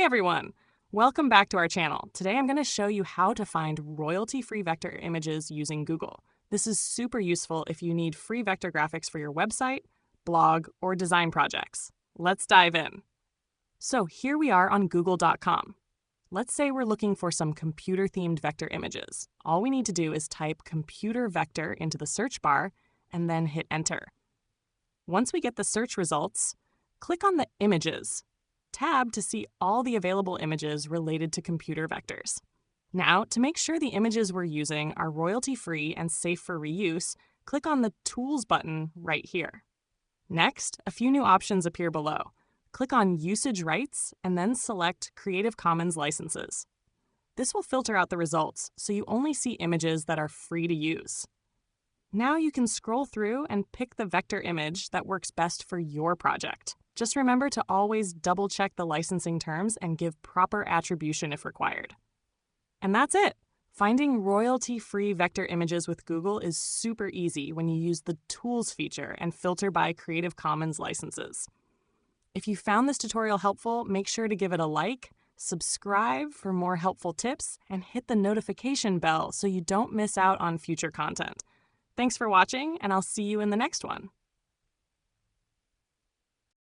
everyone! Welcome back to our channel. Today I'm going to show you how to find royalty-free vector images using Google. This is super useful if you need free vector graphics for your website, blog, or design projects. Let's dive in. So here we are on google.com. Let's say we're looking for some computer-themed vector images. All we need to do is type computer vector into the search bar and then hit enter. Once we get the search results, click on the Images tab to see all the available images related to computer vectors. Now, to make sure the images we're using are royalty-free and safe for reuse, click on the Tools button right here. Next, a few new options appear below. Click on Usage Rights and then select Creative Commons licenses. This will filter out the results, so you only see images that are free to use. Now you can scroll through and pick the vector image that works best for your project. Just remember to always double-check the licensing terms and give proper attribution if required. And that's it! Finding royalty-free vector images with Google is super easy when you use the Tools feature and filter by Creative Commons licenses. If you found this tutorial helpful, make sure to give it a like, subscribe for more helpful tips, and hit the notification bell so you don't miss out on future content. Thanks for watching, and I'll see you in the next one.